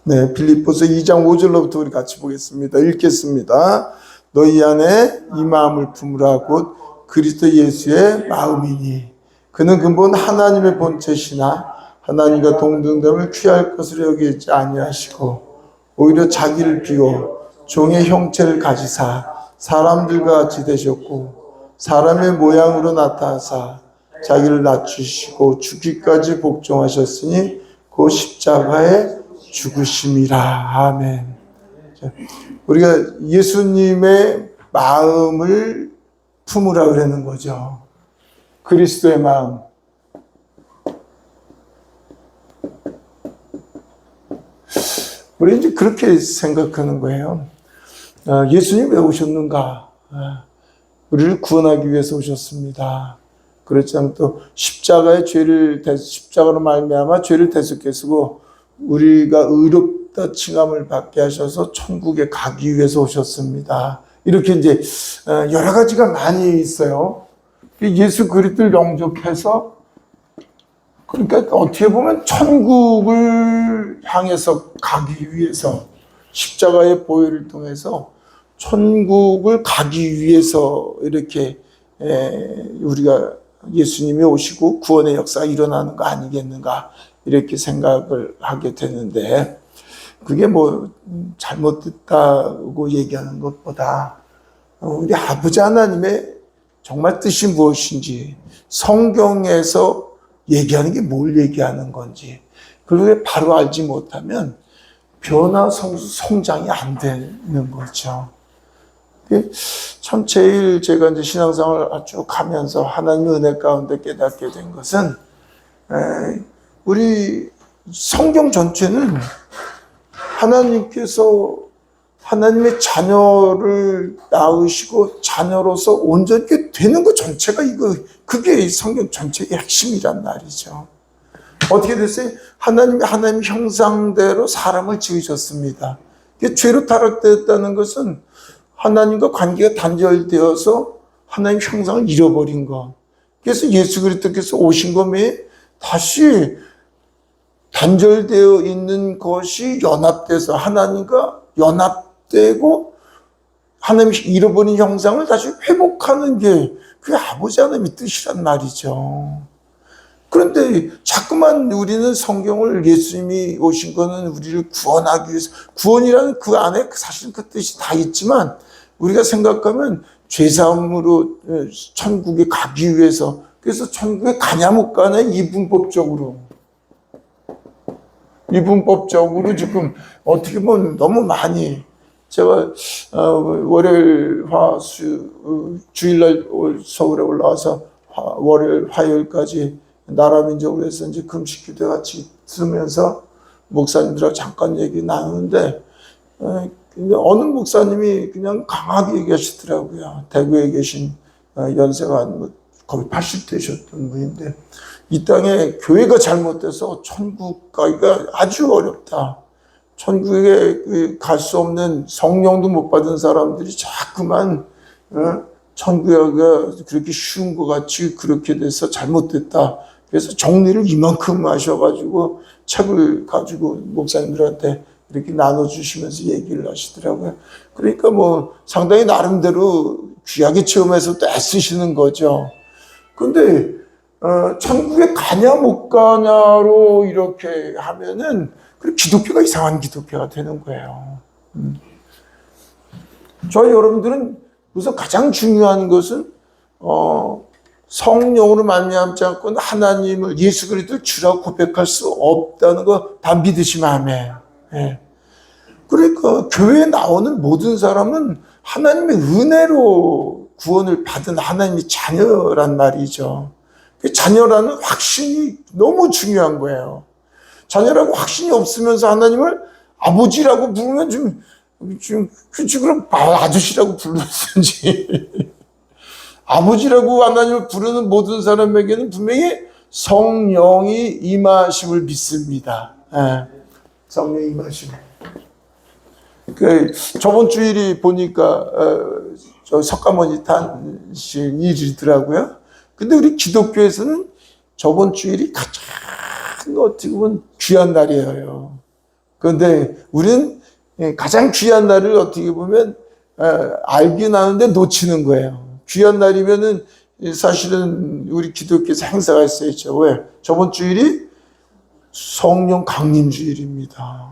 네, 빌립보서 2장 5절로부터 우리 같이 보겠습니다. 읽겠습니다. 너희 안에 이 마음을 품으라 곧 그리스도 예수의 마음이니 그는 근본 하나님의 본체시나 하나님과 동등됨을 취할 것으로 여기지 아니하시고 오히려 자기를 비워 종의 형체를 가지사 사람들과 같이 되셨고 사람의 모양으로 나타나사 자기를 낮추시고 죽기까지 복종하셨으니 그 십자가에 죽으심이라. 아멘. 우리가 예수님의 마음을 품으라 그러는 거죠. 그리스도의 마음. 우리 이제 그렇게 생각하는 거예요. 예수님 왜 오셨는가? 우리를 구원하기 위해서 오셨습니다. 그렇지 않으면 또 십자가로 말미암아 죄를 대속해 쓰고 우리가 의롭다 칭함을 받게 하셔서 천국에 가기 위해서 오셨습니다. 이렇게 이제 여러 가지가 많이 있어요. 예수 그리스도를 영접해서 그러니까 어떻게 보면 천국을 향해서 가기 위해서 십자가의 보혈을 통해서 천국을 가기 위해서 이렇게 우리가 예수님이 오시고 구원의 역사가 일어나는 거 아니겠는가 이렇게 생각을 하게 되는데 그게 뭐 잘못됐다고 얘기하는 것보다 우리 아버지 하나님의 정말 뜻이 무엇인지 성경에서 얘기하는 게 뭘 얘기하는 건지 그걸 바로 알지 못하면 변화 성장이 안 되는 거죠. 참 제일 제가 이제 신앙생활을 쭉 하면서 하나님의 은혜 가운데 깨닫게 된 것은 우리 성경 전체는 하나님께서 하나님의 자녀를 낳으시고 자녀로서 온전히 되는 것 전체가 그게 성경 전체의 핵심이란 말이죠. 어떻게 됐어요? 하나님 형상대로 사람을 지으셨습니다. 죄로 타락되었다는 것은 하나님과 관계가 단절되어서 하나님 형상을 잃어버린 것. 그래서 예수 그리스도께서 오신 것에 다시 단절되어 있는 것이 연합돼서 하나님과 연합되고 하나님이 잃어버린 형상을 다시 회복하는 게 그게 아버지 하나님의 뜻이란 말이죠. 그런데 자꾸만 우리는 성경을 예수님이 오신 거는 우리를 구원하기 위해서 구원이라는 그 안에 사실 그 뜻이 다 있지만 우리가 생각하면 죄사함으로 천국에 가기 위해서 그래서 천국에 가냐 못 가냐 이분법적으로 지금 어떻게 보면 너무 많이 제가 월요일 화수 주일날 서울에 올라와서 월요일 화요일까지 나라민족으로 해서 이제 금식 기도 같이 들으면서 목사님들하고 잠깐 얘기 나누는데 어느 목사님이 그냥 강하게 얘기하시더라고요. 대구에 계신 연세가 거의 80 되셨던 분인데 이 땅에 교회가 잘못돼서 천국 가기가 아주 어렵다. 천국에 갈 수 없는 성령도 못 받은 사람들이 자꾸만 천국가 그렇게 쉬운 것 같이 그렇게 돼서 잘못됐다. 그래서 정리를 이만큼 하셔가지고 책을 가지고 목사님들한테 이렇게 나눠주시면서 얘기를 하시더라고요. 그러니까 뭐 상당히 나름대로 귀하게 체험해서 또 애쓰시는 거죠. 근데 천국에 가냐 못 가냐로 이렇게 하면은 기독교가 이상한 기독교가 되는 거예요. 저희 여러분들은 우선 가장 중요한 것은 성령으로 말미암지 않고는 하나님을 예수 그리스도를 주라고 고백할 수 없다는 거 다 믿으시면 아멘. 예. 그러니까 교회에 나오는 모든 사람은 하나님의 은혜로 구원을 받은 하나님의 자녀란 말이죠. 자녀라는 확신이 너무 중요한 거예요. 자녀라고 확신이 없으면서 하나님을 아버지라고 부르면 그럼 아저씨라고 불렀든지 아버지라고 하나님을 부르는 모든 사람에게는 분명히 성령이 임하심을 믿습니다. 네. 성령이 임하심. 저번 주일이 보니까 저 석가모니 탄신 일이더라고요. 근데 우리 기독교에서는 저번 주일이 가장 어떻게 보면 귀한 날이에요. 그런데 우리는 가장 귀한 날을 어떻게 보면 알긴 아는데 놓치는 거예요. 귀한 날이면은 사실은 우리 기독교에서 행사가 있어야죠. 왜? 저번 주일이 성령 강림 주일입니다.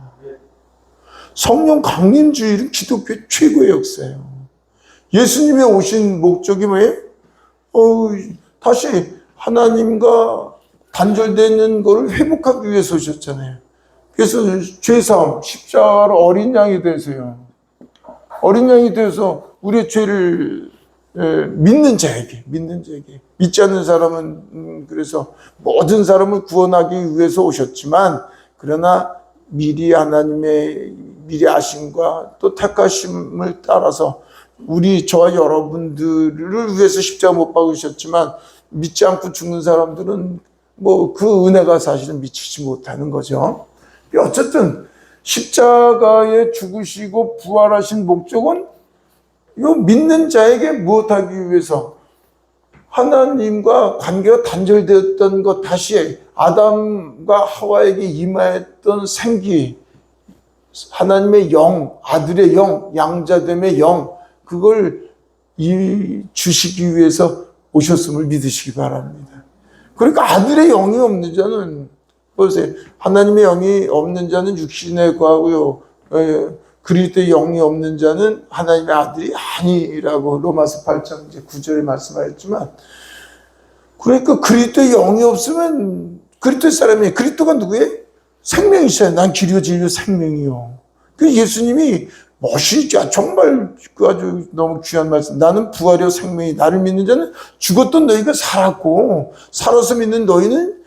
성령 강림 주일은 기독교 최고의 역사예요. 예수님이 오신 목적이 뭐예요? 다시 하나님과 단절되는 것을 회복하기 위해서 오셨잖아요. 그래서 죄사함, 십자가로 어린 양이 되세요. 어린 양이 되어서 우리의 죄를 믿는 자에게 믿지 않는 사람은 그래서 모든 사람을 구원하기 위해서 오셨지만, 그러나 미리 하나님의 미리 아심과 또 택하심을 따라서 저와 여러분들을 위해서 십자가 못 박으셨지만, 믿지 않고 죽는 사람들은 그 은혜가 사실은 미치지 못하는 거죠. 어쨌든 십자가에 죽으시고 부활하신 목적은 믿는 자에게 무엇하기 위해서, 하나님과 관계가 단절되었던 것, 다시 아담과 하와에게 임하였던 생기, 하나님의 영, 아들의 영, 양자됨의 영, 그걸 주시기 위해서 오셨음을 믿으시기 바랍니다. 그러니까 아들의 영이 없는 자는, 보세요. 하나님의 영이 없는 자는 육신에 거하고요, 그리스도의 영이 없는 자는 하나님의 아들이 아니라고 로마서 8장 9절에 말씀하였지만, 그러니까 그리스도의 영이 없으면 그리스도의 사람이, 그리스도가 누구예요? 생명이셔요. 난 길이요 진리요 생명이요. 그 예수님이 멋있죠. 정말 아주 너무 귀한 말씀. 나는 부활이요 생명이, 나를 믿는 자는 죽었던 너희가 살았고, 살아서 믿는 너희는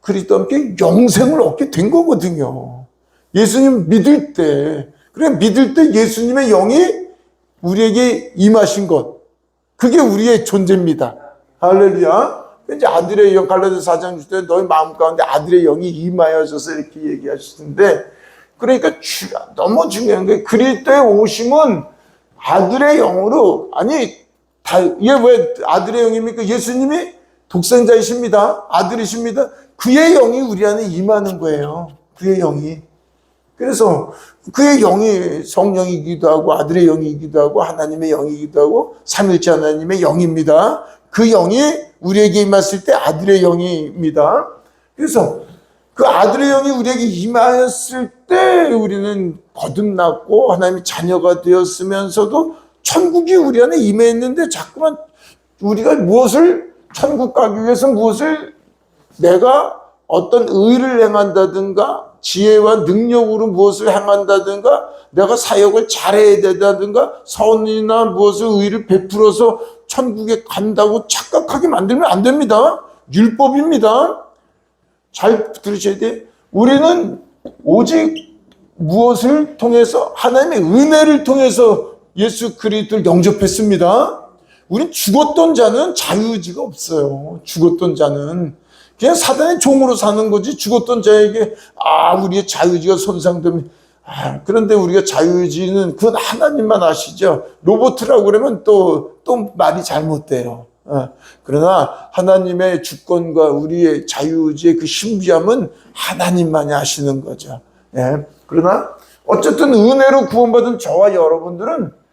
그리스도와 함께 영생을 얻게 된 거거든요. 예수님 믿을 때, 믿을 때 예수님의 영이 우리에게 임하신 것, 그게 우리의 존재입니다. 할렐루야. 이제 아들의 영, 갈라디아서 4장 6절에 너희 마음 가운데 아들의 영이 임하여져서 이렇게 얘기하시는데, 그러니까 너무 중요한 게, 그리스도의 오심은 아들의 영으로, 이게 왜 아들의 영입니까? 예수님이 독생자이십니다. 아들이십니다. 그의 영이 우리 안에 임하는 거예요. 그의 영이. 그래서 그의 영이 성령이기도 하고 아들의 영이기도 하고 하나님의 영이기도 하고 삼일째 하나님의 영입니다. 그 영이 우리에게 임했을 때 아들의 영입니다. 그래서 그 아들의 영이 우리에게 임하였을 때 우리는 거듭났고 하나님의 자녀가 되었으면서도 천국이 우리 안에 임했는데, 자꾸만 우리가 천국 가기 위해서 내가 어떤 의를 행한다든가, 지혜와 능력으로 무엇을 행한다든가, 내가 사역을 잘해야 된다든가, 선이나 무엇을 의를 베풀어서 천국에 간다고 착각하게 만들면 안 됩니다. 율법입니다. 잘 들으셔야 돼요. 우리는 오직 무엇을 통해서? 하나님의 은혜를 통해서 예수 그리스도를 영접했습니다. 우린 죽었던 자는 자유의지가 없어요. 죽었던 자는 그냥 사단의 종으로 사는 거지. 죽었던 자에게 우리의 자유의지가 손상되면, 그런데 우리가 자유의지는 그건 하나님만 아시죠. 로봇이라고 그러면 또 말이 잘못돼요. 그러나 하나님의 주권과 우리의 자유의지의 그 신비함은 하나님만이 아시는 거죠. 그러나 어쨌든 은혜로 구원받은 저와 여러분들은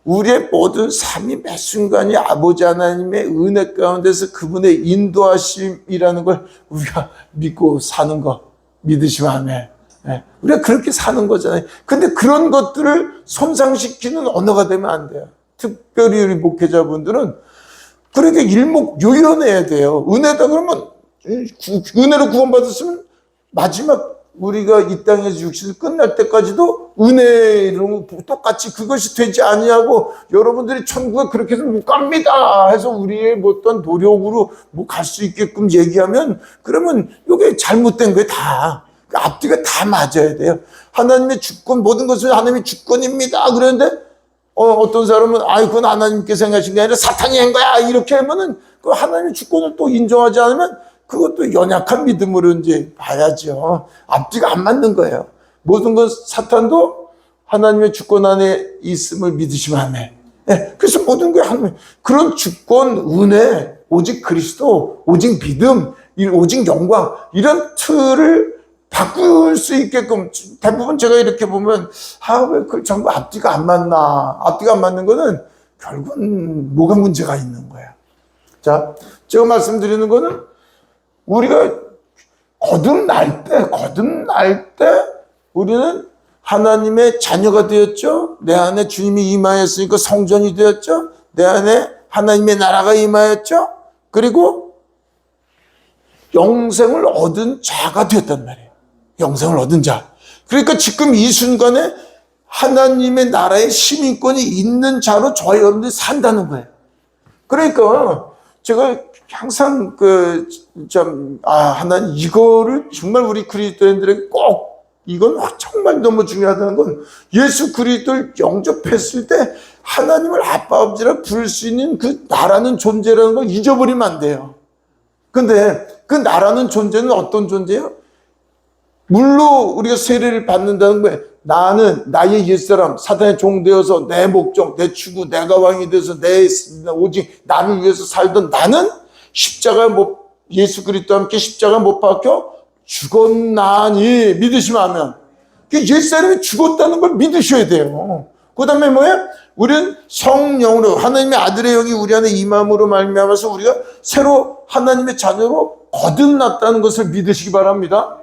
우리의 모든 삶이 매 순간이 아버지 하나님의 은혜 가운데서 그분의 인도하심이라는 걸 우리가 믿고 사는 거, 믿으시면 아멘. 우리가 그렇게 사는 거잖아요. 근데 그런 것들을 손상시키는 언어가 되면 안 돼요. 특별히 우리 목회자분들은 그렇게 일목요연해야 돼요. 은혜다 그러면, 은혜로 구원받았으면 마지막 우리가 이 땅에서 육신을 끝날 때까지도 은혜로 똑같이 그것이 되지 아니하고, 여러분들이 천국에 그렇게 해서 못 갑니다 해서 우리의 어떤 노력으로 갈 수 있게끔 얘기하면, 그러면 이게 잘못된 거예요. 다 앞뒤가 다 맞아야 돼요. 하나님의 주권, 모든 것은 하나님의 주권입니다 그러는데 어떤 사람은 그건 하나님께서 행하신 게 아니라 사탄이 한 거야 이렇게 하면은, 그 하나님의 주권을 또 인정하지 않으면 그것도 연약한 믿음으로 이제 봐야죠. 앞뒤가 안 맞는 거예요. 모든 것, 사탄도 하나님의 주권 안에 있음을 믿으시면 안 해. 그래서 모든 게 하나님, 그런 주권, 은혜, 오직 그리스도, 오직 믿음, 오직 영광, 이런 틀을 바꿀 수 있게끔 대부분 제가 이렇게 보면 왜 그걸 전부 앞뒤가 안 맞나. 앞뒤가 안 맞는 거는 결국은 뭐가 문제가 있는 거야. 자, 제가 말씀드리는 거는 우리가 거듭날 때 우리는 하나님의 자녀가 되었죠. 내 안에 주님이 임하였으니까 성전이 되었죠. 내 안에 하나님의 나라가 임하였죠. 그리고 영생을 얻은 자가 되었단 말이에요. 영생을 얻은 자. 그러니까 지금 이 순간에 하나님의 나라의 시민권이 있는 자로 저희 여러분들이 산다는 거예요. 그러니까 제가 항상 하나님 이거를 정말 우리 그리스도인들에게 꼭 이건 정말 너무 중요하다는 건 예수 그리스도를 영접했을 때 하나님을 아빠 아버지라 부를 수 있는 그 나라는 존재라는 걸 잊어버리면 안 돼요. 근데 그 나라는 존재는 어떤 존재예요? 물로 우리가 세례를 받는다는 거예요. 나는 나의 옛사람 사탄의 종 되어서 내 목적, 내 추구, 내가 왕이 되어서 오직 나를 위해서 살던 나는 예수 그리스도와 함께 십자가 못 박혀 죽었나니 믿으시면 하면 옛사람이 죽었다는 걸 믿으셔야 돼요. 그 다음에 뭐예요? 우리는 성령으로 하나님의 아들의 영이 우리 안에 임함으로 말미암아서 우리가 새로 하나님의 자녀로 거듭났다는 것을 믿으시기 바랍니다.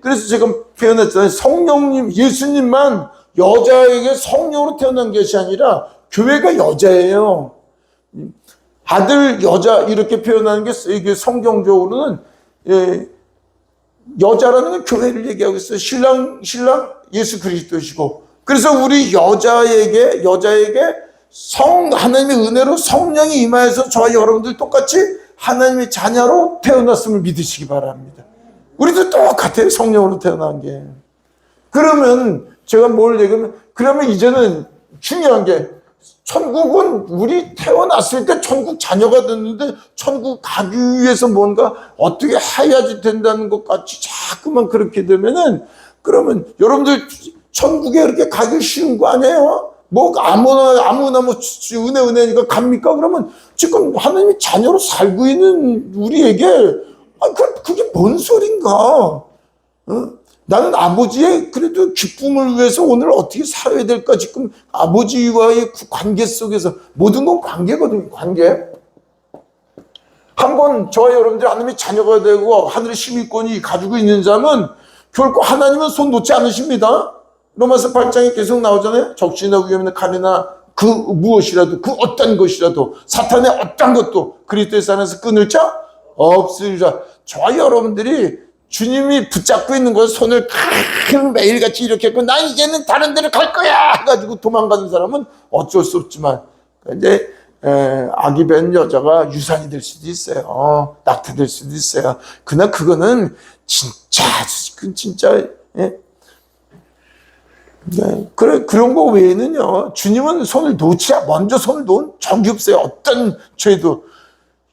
그래서 제가 표현했잖아요. 성령님, 예수님만 여자에게 성령으로 태어난 것이 아니라 교회가 여자예요. 아들, 여자 이렇게 표현하는 게 이게 성경적으로는 여자라는 건 교회를 얘기하고 있어요. 신랑 예수 그리스도시고. 그래서 우리 여자에게 하나님의 은혜로 성령이 임하여서 저와 여러분들 똑같이 하나님의 자녀로 태어났음을 믿으시기 바랍니다. 우리도 똑같아요. 성령으로 태어난 게. 그러면 제가 뭘 얘기하면 그러면 이제는 중요한 게 천국은 우리 태어났을 때 천국 자녀가 됐는데 천국 가기 위해서 뭔가 어떻게 해야지 된다는 것 같이 자꾸만 그렇게 되면은 그러면 여러분들 천국에 이렇게 가기 쉬운 거 아니에요? 뭐 아무나 뭐 은혜니까 갑니까? 그러면 지금 하나님의 자녀로 살고 있는 우리에게 그게 뭔 소린가? 나는 아버지의 그래도 기쁨을 위해서 오늘 어떻게 살아야 될까? 지금 아버지와의 관계 속에서 모든 건 관계거든요. 관계. 한번 저와 여러분들이 하나님의 자녀가 되고 하늘의 시민권이 가지고 있는 자는 결코 하나님은 손 놓지 않으십니다. 로마서 8장에 계속 나오잖아요. 적신이나 위험이나 칼이나 그 무엇이라도 그 어떤 것이라도 사탄의 어떤 것도 그리스도의 안에서 끊을 자 없으리라. 저와 여러분들이 주님이 붙잡고 있는 것을 손을 매일같이 이렇게 했고 난 이제는 다른 데를 갈 거야 해가지고 도망가는 사람은 어쩔 수 없지만 이제 아기 뵌 여자가 유산이 될 수도 있어요. 낙태될 수도 있어요. 그러나 그거는 진짜 예? 네, 그런 거 외에는요 주님은 먼저 손을 놓은 적이 없어요. 어떤 죄도.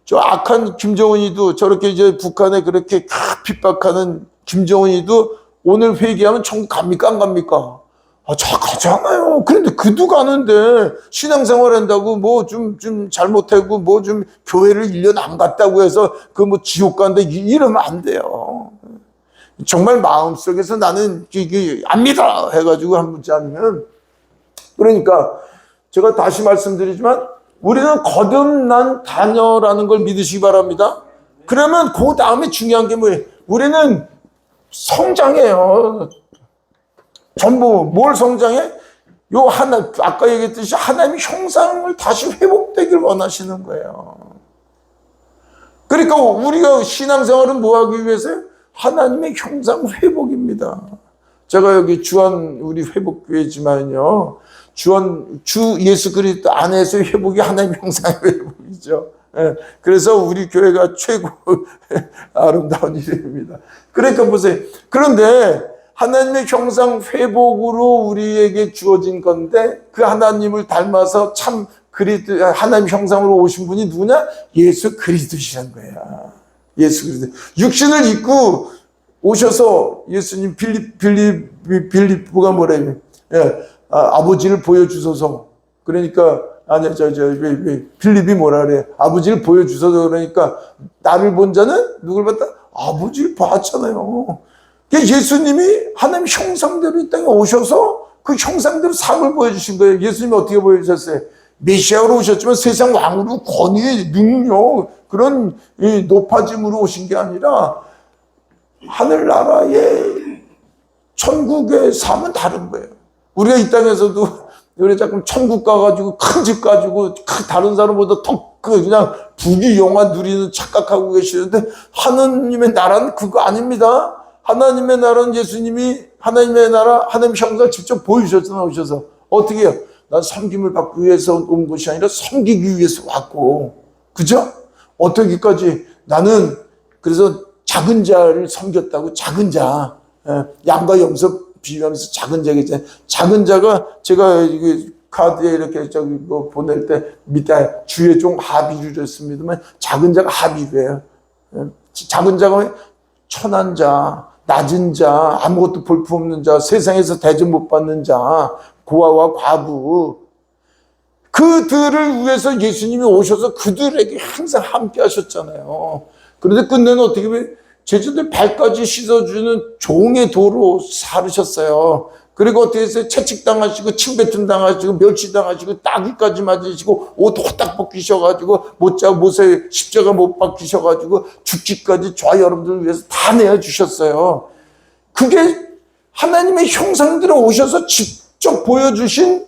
저 악한 김정은이도 저렇게 이제 북한에 그렇게 핍박하는 김정은이도 오늘 회개하면 천국 갑니까? 안 갑니까? 가잖아요. 그런데 그도 가는데 신앙생활 한다고 뭐 좀 잘못하고 뭐 좀 교회를 1년 안 갔다고 해서 그 뭐 지옥 간다 이러면 안 돼요. 정말 마음속에서 나는 이게 안 믿어 해가지고 한 문자 아니면 그러니까 제가 다시 말씀드리지만 우리는 거듭난 자녀라는 걸 믿으시기 바랍니다. 그러면 그 다음에 중요한 게 뭐예요? 우리는 성장해요. 전부 뭘 성장해? 아까 얘기했듯이 하나님의 형상을 다시 회복되길 원하시는 거예요. 그러니까 우리가 신앙생활은 뭐 하기 위해서요? 하나님의 형상 회복입니다. 제가 여기 우리 회복교회지만요. 주 예수 그리스도 안에서의 회복이 하나님의 형상의 회복이죠. 예, 그래서 우리 교회가 최고 아름다운 일입니다. 그러니까 보세요. 그런데 하나님의 형상 회복으로 우리에게 주어진 건데 그 하나님을 닮아서 참 하나님 형상으로 오신 분이 누구냐? 예수 그리스도시란 거야. 예수 그리스도. 육신을 입고 오셔서 예수님 빌립보가 뭐래요? 예, 아버지를 보여주소서. 그러니까 빌립이 뭐라 그래? 아버지를 보여주소서. 그러니까 나를 본 자는 누굴 봤다? 아버지를 봤잖아요. 예수님이 하나님 형상대로 이 땅에 오셔서 그 형상대로 삶을 보여주신 거예요. 예수님이 어떻게 보여주셨어요? 메시아로 오셨지만 세상 왕으로 권위, 능력, 그런 높아짐으로 오신 게 아니라 하늘나라의 천국의 삶은 다른 거예요. 우리가 이 땅에서도 우리 자꾸 천국 가가지고 큰 집 가지고 다른 사람보다 더 그냥 부귀 영화 누리는 착각하고 계시는데 하나님의 나라는 그거 아닙니다. 하나님의 나라는 예수님이 하나님의 나라, 하나님 형상을 직접 보여주셨잖아요. 오셔서 어떻게 해요? 난 섬김을 받기 위해서 온 것이 아니라 섬기기 위해서 왔고, 그죠? 어떻게까지 나는 그래서 작은 자를 섬겼다고. 작은 자, 양과 염소 비유하면서 작은 자겠잖아요. 작은 자가 제가 카드에 이렇게 저기 뭐 보낼 때 밑에 주의 종 하비루를 씁니다만 작은 자가 하비루예요. 작은 자가 천한 자, 낮은 자, 아무것도 볼품없는 자, 세상에서 대접 못 받는 자, 고아와 과부, 그들을 위해서 예수님이 오셔서 그들에게 항상 함께 하셨잖아요. 그런데 끝내는 어떻게 보면 제자들 발까지 씻어주는 종의 도로 살으셨어요. 그리고 어떻게 했어요? 채찍당하시고 침뱉음 당하시고 멸치당하시고 따귀까지 맞으시고 옷 호딱 벗기셔가지고 못에 십자가 못 박히셔가지고 죽기까지 저와 여러분들을 위해서 다 내어주셨어요. 그게 하나님의 형상대로 오셔서 직접 보여주신,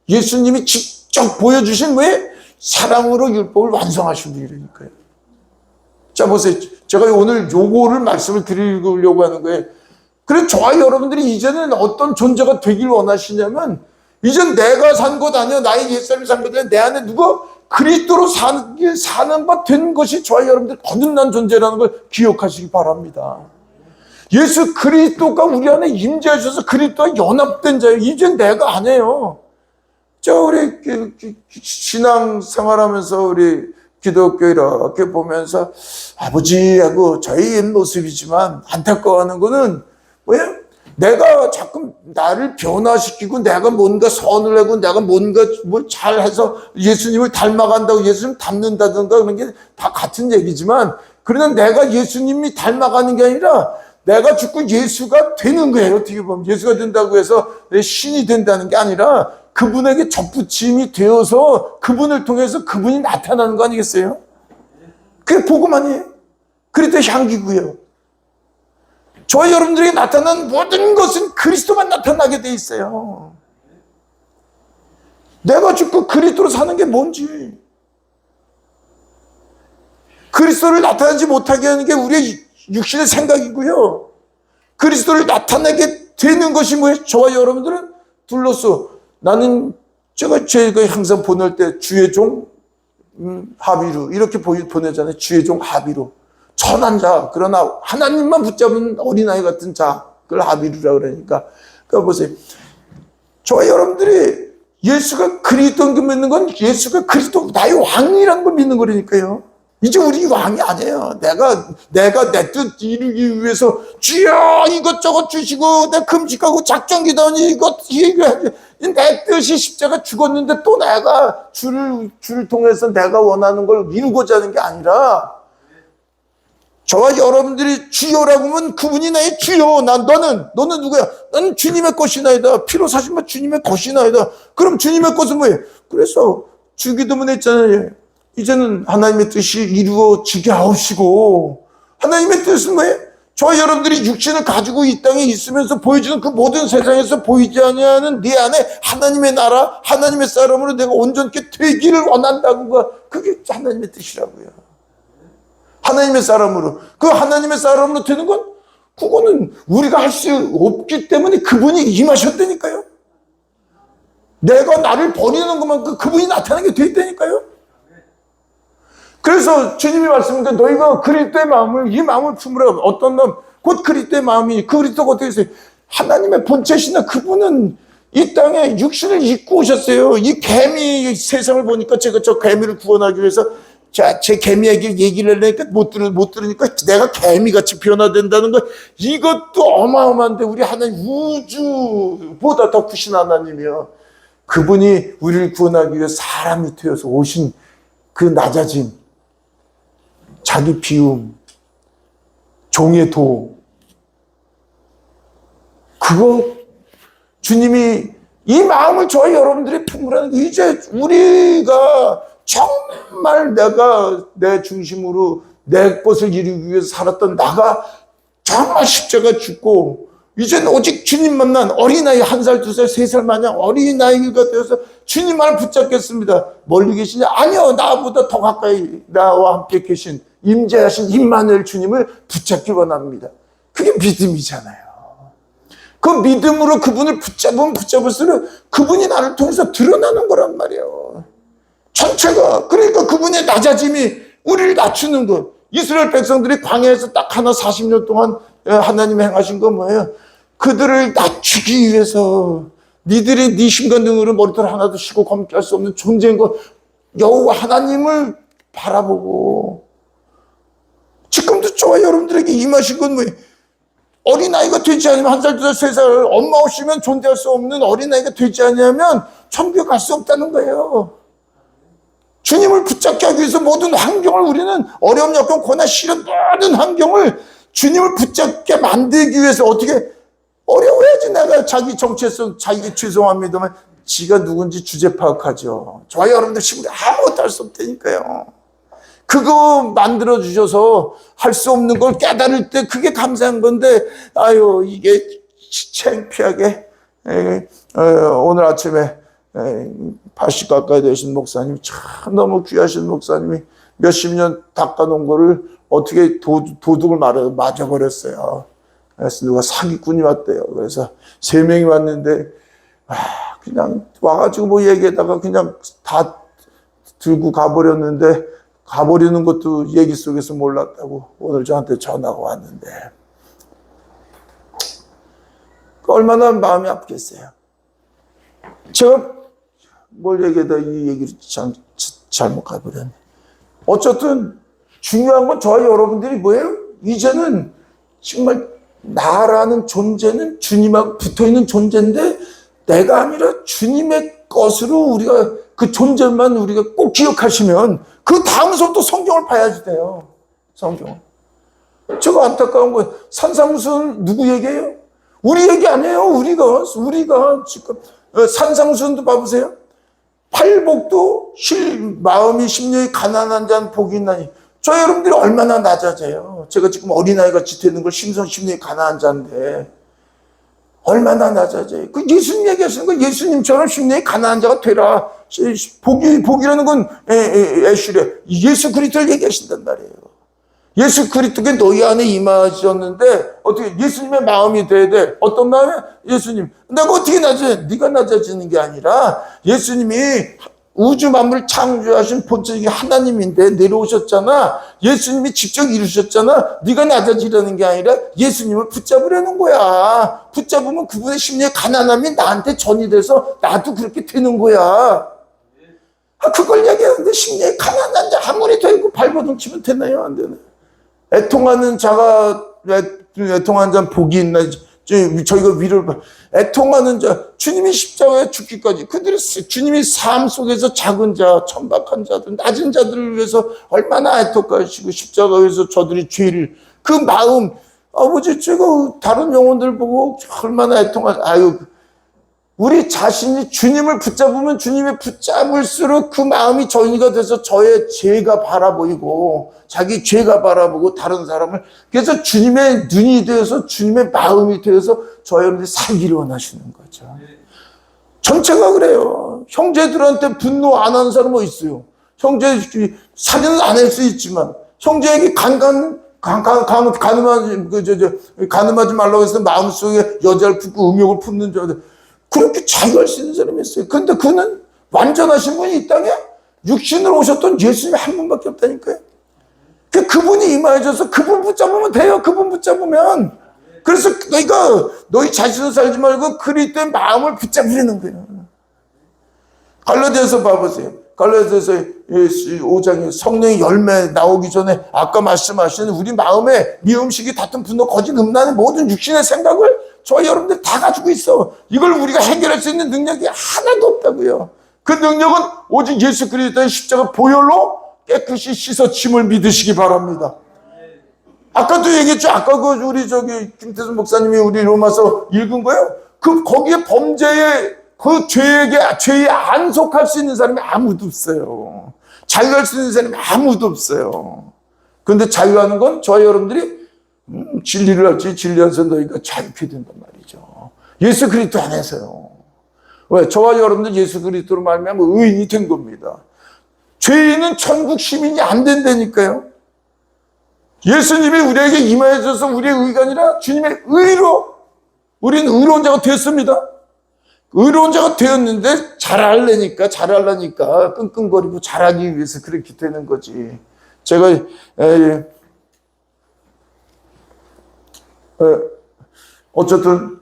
예수님이 직접 보여주신 왜? 사랑으로 율법을 완성하신 분이라니까요. 자 보세요. 제가 오늘 요거를 말씀을 드리려고 하는 거예요. 그래서 저와 여러분들이 이제는 어떤 존재가 되길 원하시냐면, 이젠 내가 산 것 아니야, 나의 옛사람이 산 것 아니야, 내 안에 누가 그리스도로 사는 바 된 것이 저와 여러분들 거듭난 존재라는 걸 기억하시기 바랍니다. 예수 그리스도가 우리 안에 임재하셔서 그리스도와 연합된 자예요. 이젠 내가 아니에요. 우리 신앙 생활하면서 우리 기독교 이렇게 보면서 아버지하고 저희 모습이지만 안타까워하는 거는 뭐예요? 내가 자꾸 나를 변화시키고 내가 뭔가 선을 하고 내가 뭔가 뭘 잘해서 예수님을 닮아간다고 예수님 닮는다든가 그런 게 다 같은 얘기지만, 그러나 내가 예수님이 닮아가는 게 아니라 내가 죽고 예수가 되는 거예요. 어떻게 보면 예수가 된다고 해서 내 신이 된다는 게 아니라 그분에게 접붙임이 되어서 그분을 통해서 그분이 나타나는 거 아니겠어요? 그게 복음 아니에요? 그리스도 향기고요. 저와 여러분들에게 나타난 모든 것은 그리스도만 나타나게 돼 있어요. 내가 죽고 그리스도로 사는 게 뭔지, 그리스도를 나타내지 못하게 하는 게 우리의 육신의 생각이고요. 그리스도를 나타내게 되는 것이 뭐예요? 저와 여러분들은 둘러서 나는 제가 항상 보낼 때 주의 종 하비루 이렇게 보내잖아요. 주의 종 하비루, 천한 자, 그러나 하나님만 붙잡은 어린아이 같은 자, 그걸 하비루라 그러니까. 그러니까 보세요. 저와 여러분들이 예수가 그리스도인 믿는 건 예수가 그리스도 나의 왕이라는 걸 믿는 거라니까요. 이제 우리 왕이 아니에요. 내가 내 뜻 이루기 위해서 주여 이것저것 주시고 내 금식하고 작정기도하니 이것 내 뜻이 십자가 죽었는데 또 내가 주를 통해서 내가 원하는 걸 이루고자 하는 게 아니라, 저와 여러분들이 주여라고 하면 그분이 나의 주여. 너는 누구야? 나는 주님의 것이나이다. 피로 사신 바 주님의 것이나이다. 그럼 주님의 것은 뭐예요? 그래서 주기도문 했잖아요. 이제는 하나님의 뜻이 이루어지게 하옵시고, 하나님의 뜻은 뭐예요? 저와 여러분들이 육신을 가지고 이 땅에 있으면서 보여주는 그 모든 세상에서 보이지 않는 네 안에 하나님의 나라, 하나님의 사람으로 내가 온전케 되기를 원한다고가 그게 하나님의 뜻이라고요. 하나님의 사람으로, 그 하나님의 사람으로 되는 건 그거는 우리가 할 수 없기 때문에 그분이 임하셨다니까요. 내가 나를 버리는 것만큼 그분이 나타나게 돼 있다니까요. 그래서 주님이 말씀하니까 너희가 그리스도의 마음을, 이 마음을 품으라. 어떤 마음? 곧 그리스도의 마음이, 그리스도가 어떻게 했어요? 하나님의 본체시나 그분은 이 땅에 육신을 입고 오셨어요. 이 개미 세상을 보니까 제가 저 개미를 구원하기 위해서 제 개미에게 얘기를 하려니까 못 들으니까 내가 개미같이 변화된다는 거, 이것도 어마어마한데 우리 하나님 우주보다 더 크신 하나님이요. 그분이 우리를 구원하기 위해 사람이 되어서 오신 그 낮아짐, 자기 비움, 종의 도, 그거 주님이 이 마음을 저희 여러분들이 품으라는 게 이제 우리가 정말 내가 내 중심으로 내 것을 이루기 위해서 살았던 나가 정말 십자가 죽고 이제는 오직 주님 만난 어린아이 1살, 2살, 3살 마냥 어린아이가 되어서 주님만을 붙잡겠습니다. 멀리 계시냐? 아니요. 나보다 더 가까이 나와 함께 계신 임재하신 임마누엘 주님을 붙잡기 원합니다. 그게 믿음이잖아요. 그 믿음으로 그분을 붙잡으면 붙잡을수록 그분이 나를 통해서 드러나는 거란 말이에요. 전체가. 그러니까 그분의 낮아짐이 우리를 낮추는 것. 이스라엘 백성들이 광야에서 딱 하나 40년 동안 하나님이 행하신 건 뭐예요? 그들을 낮추기 위해서 니들이 네 힘과 능으로 머리털 하나도 쉬고 검게 할 수 없는 존재인 것 여호와 하나님을 바라보고 지금도 저와 여러분들에게 임하신 건 뭐예요? 어린아이가 되지 않으면 1살, 2살, 3살 엄마 없이면 존재할 수 없는 어린아이가 되지 않으면 천국에 갈 수 없다는 거예요. 주님을 붙잡게 하기 위해서 모든 환경을 우리는 어려움, 역경, 고난, 시련 모든 환경을 주님을 붙잡게 만들기 위해서 어떻게 어려워야지 내가 자기 정체성, 자기 죄송합니다만 지가 누군지 주제 파악하죠. 저와 여러분들 친구들 아무것도 할 수 없다니까요. 그거 만들어주셔서 할 수 없는 걸 깨달을 때 그게 감사한 건데 아유 이게 창피하게 오늘 아침에 80 가까이 되신 목사님이 참 너무 귀하신 목사님이 몇십 년 닦아놓은 거를 어떻게 도둑을 맞아버렸어요. 그래서 누가 사기꾼이 왔대요. 그래서 3명이 왔는데 그냥 와가지고 뭐 얘기하다가 그냥 다 들고 가버렸는데 가버리는 것도 얘기 속에서 몰랐다고 오늘 저한테 전화가 왔는데 얼마나 마음이 아프겠어요. 제가 뭘 얘기하다 이 얘기를 잘못 가버렸네. 어쨌든 중요한 건 저와 여러분들이 뭐예요? 이제는 정말 나라는 존재는 주님하고 붙어있는 존재인데 내가 아니라 주님의 것으로 우리가 그 존재만 우리가 꼭 기억하시면 그 다음서부터 성경을 봐야지 돼요. 성경. 제가 안타까운 거예요. 산상수훈 누구 얘기예요? 우리 얘기 아니에요. 우리가 지금 산상수훈도 봐보세요. 팔복도 마음이 심령이 가난한 자는 복이 있나니. 저 여러분들이 얼마나 낮아져요. 제가 지금 어린아이 같이 되는 걸 심령이 가난한 자인데 얼마나 낮아져요. 그 예수님 얘기하시는 거 예수님처럼 심령이 가난한 자가 되라. 복이라는 건 애슐에 예수 그리스도를 얘기하신단 말이에요. 예수 그리스도께 너희 안에 임하셨는데 어떻게 예수님의 마음이 돼야 돼. 어떤 마음이야? 예수님. 내가 어떻게 낮아져? 네가 낮아지는 게 아니라 예수님이 우주 만물을 창조하신 본체적인 하나님인데 내려오셨잖아. 예수님이 직접 이루셨잖아. 네가 낮아지려는 게 아니라 예수님을 붙잡으려는 거야. 붙잡으면 그분의 심령의 가난함이 나한테 전이 돼서 나도 그렇게 되는 거야. 그걸 얘기하는데 심령의 가난한 자 아무리 더 있고 발버둥 치면 되나요? 안 되나요? 애통하는 자가 애통하는 자는 복이 있나? 저희가 위를 애통하는 자, 주님이 십자가에 죽기까지 그들이 주님이 삶 속에서 작은 자, 천박한 자들, 낮은 자들을 위해서 얼마나 애통하시고 십자가에서 저들이 죄를 그 마음 아버지 제가 다른 영혼들 보고 얼마나 아유 우리 자신이 주님을 붙잡으면 주님이 붙잡을수록 그 마음이 전이가 돼서 저의 죄가 바라보이고 자기 죄가 바라보고 다른 사람을 그래서 주님의 눈이 되어서 주님의 마음이 되어서 저 여러분들이 살기를 원하시는 거죠. 전체가 그래요. 형제들한테 분노 안 하는 사람 뭐 있어요? 형제 살인은 안 할 수 있지만 형제에게 가늠하지 말라고 해서 마음속에 여자를 품고 음욕을 품는 자들 그렇게 자유할 수 있는 사람이 있어요. 그런데 그는 완전하신 분이 이 땅에 육신으로 오셨던 예수님이 한 분밖에 없다니까요. 그분이 임하셔서 그분 붙잡으면 돼요. 그분 붙잡으면. 그래서 너희가 너희 자신을 살지 말고 그리스도의 마음을 붙잡으려는 거예요. 갈라디아서 봐보세요. 갈라디아서 5장에 성령의 열매 나오기 전에 아까 말씀하신 우리 마음에 미음식이 다툼 분노 거짓 음란의 모든 육신의 생각을 저 여러분들 다 가지고 있어. 이걸 우리가 해결할 수 있는 능력이 하나도 없다고요. 그 능력은 오직 예수 그리스도의 십자가 보혈로 깨끗이 씻어짐을 믿으시기 바랍니다. 아까도 얘기했죠. 아까 우리 김태순 목사님이 우리 로마서 읽은 거예요. 거기에 범죄에 죄에 안속할 수 있는 사람이 아무도 없어요. 자유할 수 있는 사람이 아무도 없어요. 그런데 자유하는 건 저와 여러분들이 진리를 알지 진리 안에서 너희가 자유케 된단 말이죠. 예수 그리스도 안에서요. 왜? 저와 여러분들 예수 그리스도로 말미암아 의인이 된 겁니다. 죄인은 천국 시민이 안 된다니까요. 예수님이 우리에게 임하여 주셔서 우리의 의가 아니라 주님의 의로 우리는 의로운 자가 됐습니다. 의로운 자가 되었는데 잘하려니까 끙끙거리고 잘하기 위해서 그렇게 되는 거지. 제가 어쨌든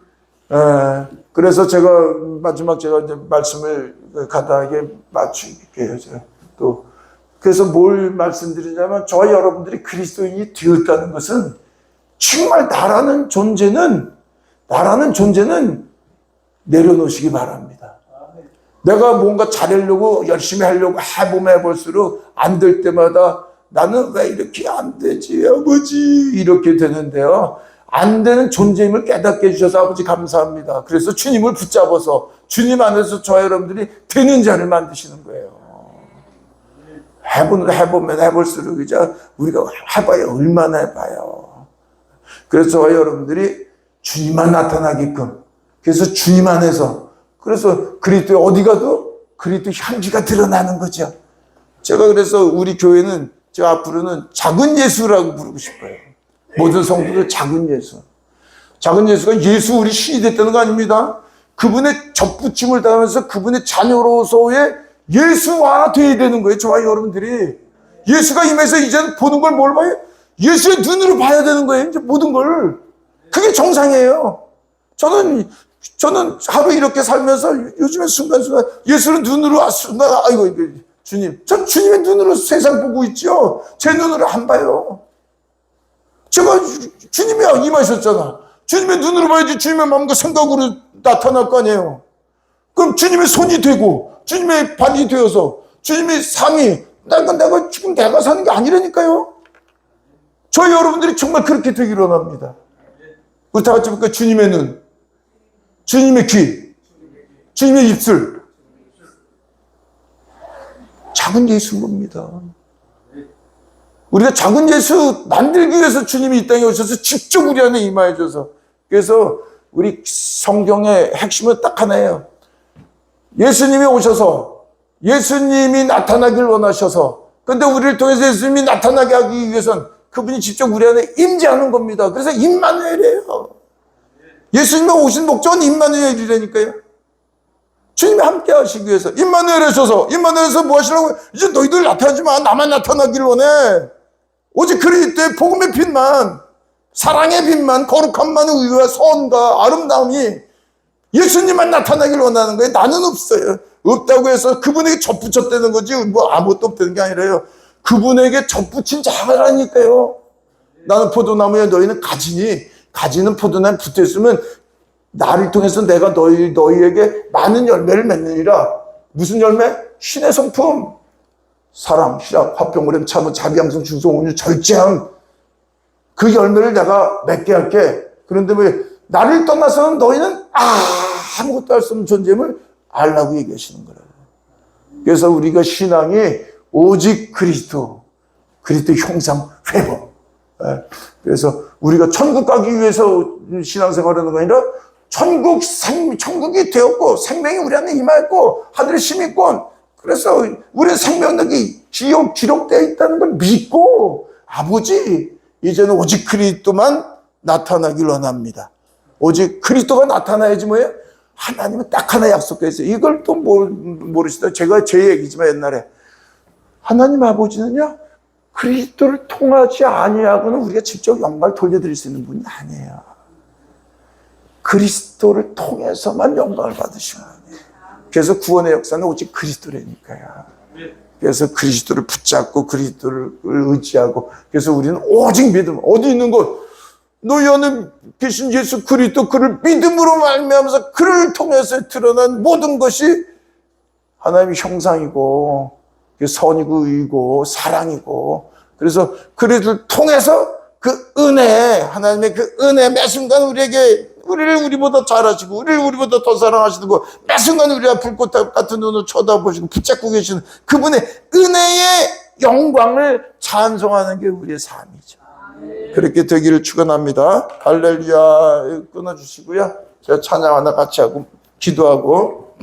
그래서 제가 마지막 제가 이제 말씀을 간단하게 맞추게 또 그래서 뭘 말씀드리냐면 저와 여러분들이 그리스도인이 되었다는 것은 정말 나라는 존재는 내려놓으시기 바랍니다. 내가 뭔가 잘하려고 열심히 하려고 해볼수록 안 될 때마다 나는 왜 이렇게 안 되지 아버지 이렇게 되는데요. 안 되는 존재임을 깨닫게 해주셔서 아버지 감사합니다. 그래서 주님을 붙잡아서 주님 안에서 저와 여러분들이 되는 자를 만드시는 거예요. 해보면 해볼수록 이제 우리가 해봐야 얼마나 해봐요. 그래서 저와 여러분들이 주님만 나타나게끔 그래서 주님 안에서 그래서 그리스도에 어디 가도 그리스도 향기가 드러나는 거죠. 제가 그래서 우리 교회는 제가 앞으로는 작은 예수라고 부르고 싶어요. 모든 성도들 작은 예수. 작은 예수가 예수 우리 신이 됐다는 거 아닙니다. 그분의 접붙임을 당하면서 그분의 자녀로서의 예수화 되어야 되는 거예요. 저와 여러분들이. 예수가 임해서 이제는 보는 걸 뭘 봐요? 예수의 눈으로 봐야 되는 거예요. 이제 모든 걸. 그게 정상이에요. 저는 하루 이렇게 살면서 요즘에 순간순간 예수는 눈으로 아이고 주님. 전 주님의 눈으로 세상 보고 있죠. 제 눈으로 안 봐요. 제가 주님이 임하셨잖아. 주님의 눈으로 봐야지 주님의 마음과 생각으로 나타날 거 아니에요. 그럼 주님의 손이 되고 주님의 발이 되어서 주님의 삶이 내가 지금 내가 사는 게 아니라니까요. 저희 여러분들이 정말 그렇게 되기를 원합니다. 우리 다 같이 볼까요? 주님의 눈, 주님의 귀, 주님의 입술. 작은 예수인 겁니다. 우리가 작은 예수 만들기 위해서 주님이 이 땅에 오셔서 직접 우리 안에 임하여 줘서 그래서 우리 성경의 핵심은 딱 하나예요. 예수님이 오셔서 예수님이 나타나길 원하셔서 근데 우리를 통해서 예수님이 나타나게 하기 위해서는 그분이 직접 우리 안에 임재하는 겁니다. 그래서 임마누엘이에요. 예수님이 오신 목적은 임마누엘이라니까요. 주님이 함께 하시기 위해서 임마누엘에서 뭐 하시라고? 이제 너희들 나타나지 마. 나만 나타나길 원해. 오직 그리스도의 복음의 빛만 사랑의 빛만 거룩함만 의와 선과 아름다움이 예수님만 나타나길 원하는 거예요. 나는 없어요. 없다고 해서 그분에게 접붙였다는 거지 뭐 아무것도 없다는 게 아니라요. 그분에게 접붙인 자라니까요. 나는 포도나무에 너희는 가지는 포도나무에 붙어있으면 나를 통해서 내가 너희에게 많은 열매를 맺느니라. 무슨 열매? 신의 성품. 사랑, 희락, 화평, 오렘, 참음, 자비, 양성, 충성, 온유, 절제함. 그 열매를 내가 맺게 할게. 그런데 왜 나를 떠나서는 너희는 아무것도 할 수 없는 존재임을 알라고 얘기하시는 거라고. 그래서 우리가 신앙이 오직 그리스도 형상 회복. 그래서 우리가 천국 가기 위해서 신앙생활하는 거 아니라 천국이 되었고 생명이 우리 안에 임하였고 하늘의 시민권. 그래서 우리는 생명력이 기록되어 있다는 걸 믿고 아버지 이제는 오직 그리스도만 나타나길 원합니다. 오직 그리스도가 나타나야지 뭐예요? 하나님은 딱 하나 약속했어요. 이걸 또 모르시다. 제가 제 얘기지만 옛날에 하나님 아버지는요 그리스도를 통하지 아니하고는 우리가 직접 영광을 돌려드릴 수 있는 분이 아니에요. 그리스도를 통해서만 영광을 받으시는 분이에요. 그래서 구원의 역사는 오직 그리스도라니까요. 그래서 그리스도를 붙잡고 그리스도를 의지하고 그래서 우리는 오직 믿음. 어디 있는 곳? 너희 안에 계신 예수 그리스도 그를 믿음으로 말미암아서 그를 통해서 드러난 모든 것이 하나님의 형상이고 선이고 의고 사랑이고 그래서 그를 통해서 그 은혜, 하나님의 그 은혜 매 순간 우리를 우리보다 잘하시고 우리를 우리보다 더 사랑하시고 매 순간 우리가 불꽃 같은 눈으로 쳐다보시고 붙잡고 계시는 그분의 은혜의 영광을 찬송하는 게 우리의 삶이죠. 그렇게 되기를 축원합니다. 할렐루야. 끊어주시고요. 제가 찬양 하나 같이 하고 기도하고